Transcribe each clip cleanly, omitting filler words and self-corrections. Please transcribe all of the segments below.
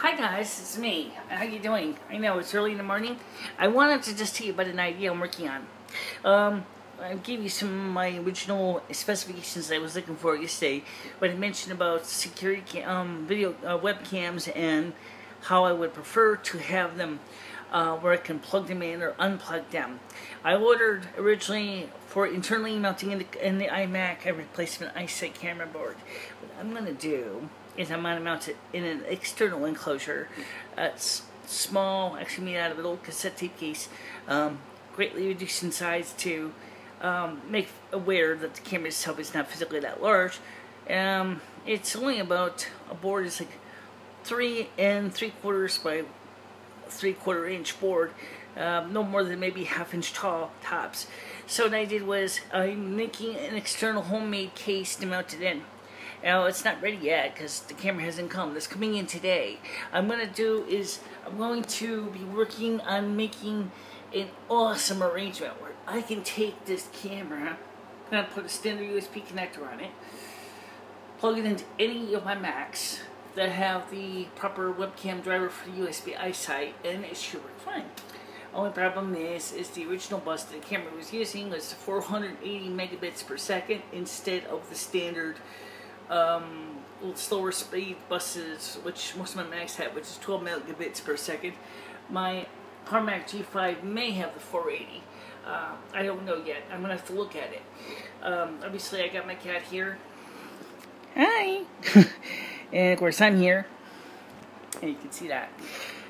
Hi guys, it's me. How you doing? I know it's early in the morning. I wanted to just tell you about an idea I'm working on. I gave you some of my original specifications I was looking for yesterday, but I mentioned about security video webcams and how I would prefer to have them where I can plug them in or unplug them. I ordered originally for internally mounting in the iMac a replacement iSight camera board. What I'm going to do is I'm going to mount it in an external enclosure. It's small, actually made out of an old cassette tape case, greatly reduced in size to make aware that the camera itself is not physically that large. It's only about, a board is like 3 3/4 by 3/4 inch board, no more than maybe half-inch tall tops. So what I did was I'm making an external homemade case to mount it in. Now it's not ready yet because the camera hasn't come. It's coming in today. I'm going to be working on making an awesome arrangement where I can take this camera, I'm going to put a standard USB connector on it, plug it into any of my Macs that have the proper webcam driver for the USB iSight, and it should work fine. Only problem is the original bus that the camera was using was 480 megabits per second instead of the standard slower speed buses, which most of my Macs have, which is 12 megabits per second. My Mac G5 may have the 480. I don't know yet. I'm gonna have to look at it. Obviously, I got my cat here. Hi. And of course, I'm here, and you can see that.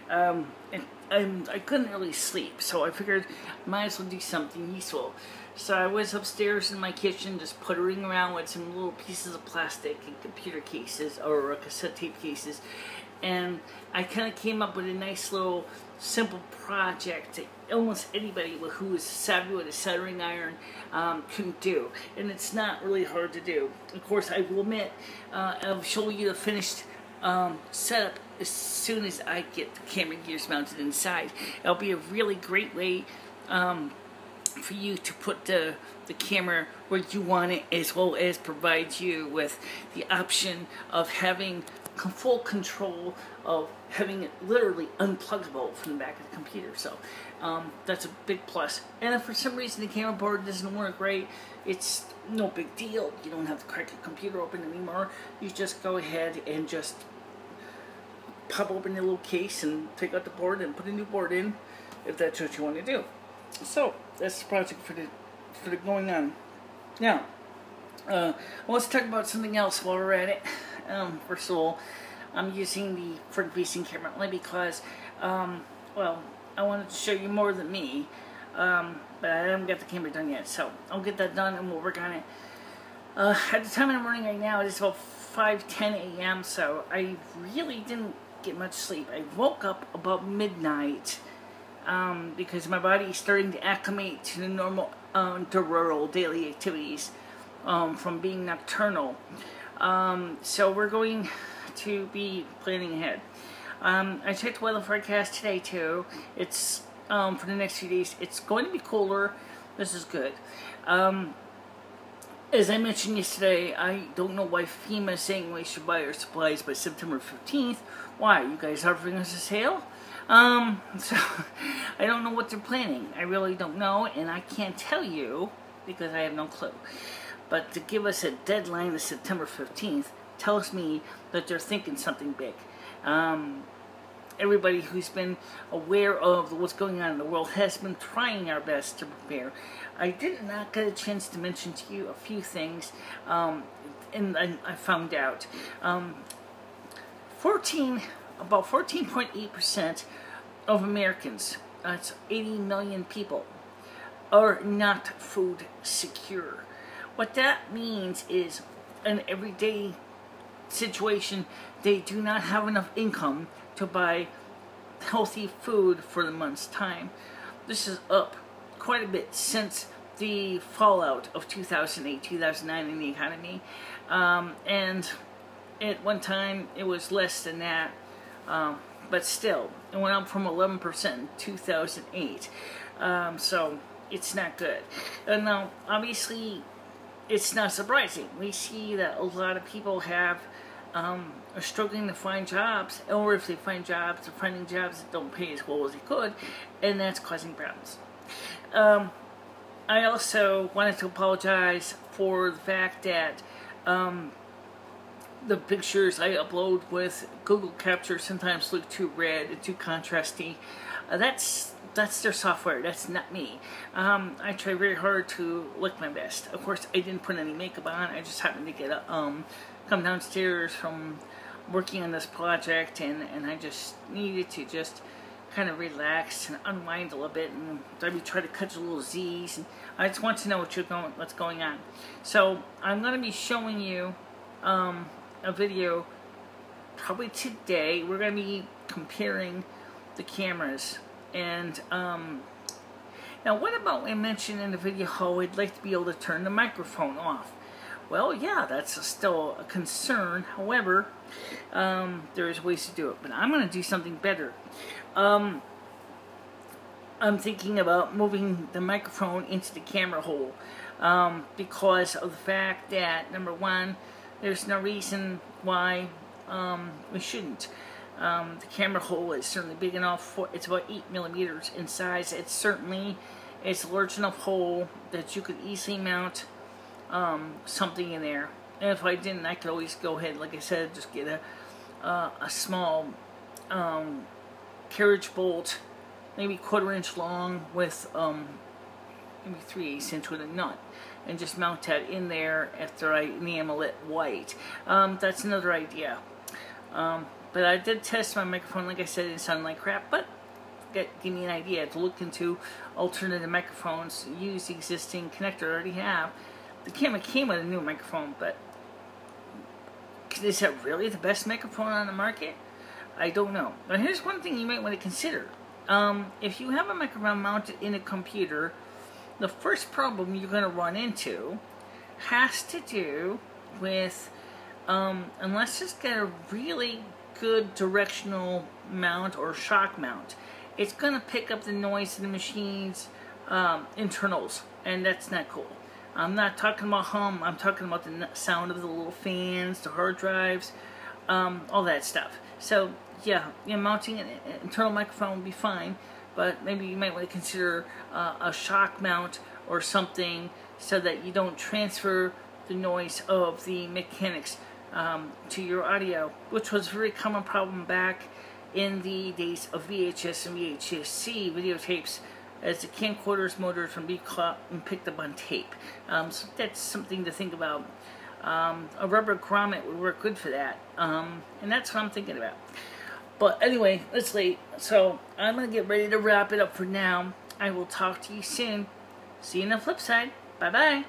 I couldn't really sleep, so I figured I might as well do something useful. So I was upstairs in my kitchen just puttering around with some little pieces of plastic and computer cases or cassette tape cases, and I kind of came up with a nice little simple project that almost anybody who is savvy with a soldering iron couldn't do, and it's not really hard to do. Of course, I will admit I'll show you the finished setup as soon as I get the camera gears mounted inside. It'll be a really great way for you to put the camera where you want it, as well as provide you with the option of having full control of having it literally unpluggable from the back of the computer. So that's a big plus. And if for some reason the camera board doesn't work right, it's no big deal. You don't have to crack your computer open anymore. You just go ahead and just pop open the little case and take out the board and put a new board in, if that's what you want to do. So that's the project for the going on. Now, let's talk about something else while we're at it. First of all, I'm using the front-facing camera only because, well, I wanted to show you more than me, but I haven't got the camera done yet. So I'll get that done and we'll work on it. At the time in the morning right now, it is about 5:10 a.m. So I really didn't get much sleep. I woke up about midnight. Because my body is starting to acclimate to the normal, to rural daily activities from being nocturnal. So we're going to be planning ahead. I checked the weather forecast today too. It's for the next few days. It's going to be cooler. This is good. As I mentioned yesterday, I don't know why FEMA is saying we should buy our supplies by September 15th. Why? You guys offering us a sale? So I don't know what they're planning. I really don't know, and I can't tell you because I have no clue. But to give us a deadline of September 15th tells me that they're thinking something big. Everybody who's been aware of what's going on in the world has been trying our best to prepare. I did not get a chance to mention to you a few things, and I found out. About 14.8% of Americans, that's 80 million people, are not food secure. What that means is, in everyday situation, they do not have enough income to buy healthy food for the month's time. This is up quite a bit since the fallout of 2008, 2009 in the economy, and at one time it was less than that. But still, it went up from 11% in 2008. So it's not good. And now, obviously, it's not surprising. We see that a lot of people have are struggling to find jobs, or if they find jobs, they're finding jobs that don't pay as well as they could, and that's causing problems. I also wanted to apologize for the fact that the pictures I upload with Google Capture sometimes look too red and too contrasty. That's their software. That's not me. I try very hard to look my best. Of course, I didn't put any makeup on. I just happened to get come downstairs from working on this project, and I just needed to just kind of relax and unwind a little bit, and maybe try to catch a little Z's. And I just want to know what's going on. So I'm going to be showing you a video probably today. We're going to be comparing the cameras. And now, what about I mentioned in the video how I'd like to be able to turn the microphone off? Well, yeah, that's still a concern. However, there's ways to do it, but I'm going to do something better. I'm thinking about moving the microphone into the camera hole because of the fact that, number one, there's no reason why we shouldn't. The camera hole is certainly big enough for, it's about 8 millimeters in size. It's a large enough hole that you could easily mount something in there. And if I didn't, I could always go ahead, like I said, just get a small carriage bolt, maybe 1/4 inch long with maybe 3/8 inch with a nut, and just mount that in there after I enamel it white. That's another idea. But I did test my microphone. Like I said, it sounded like crap, but give me an idea to look into alternative microphones. Use the existing connector I already have. The camera came with a new microphone, but is that really the best microphone on the market? I don't know. But here's one thing you might want to consider. If you have a microphone mounted in a computer, the first problem you're going to run into has to do with, unless it's got a really good directional mount or shock mount, it's going to pick up the noise of the machine's internals, and that's not cool. I'm not talking about hum, I'm talking about the sound of the little fans, the hard drives, all that stuff. So yeah, mounting an internal microphone would be fine, but maybe you might want to consider a shock mount or something so that you don't transfer the noise of the mechanics to your audio, which was a very common problem back in the days of VHS and VHS-C videotapes, as the camcorders motors would be caught and picked up on tape. So that's something to think about. A rubber grommet would work good for that, and that's what I'm thinking about. But anyway, it's late, so I'm going to get ready to wrap it up for now. I will talk to you soon. See you on the flip side. Bye-bye.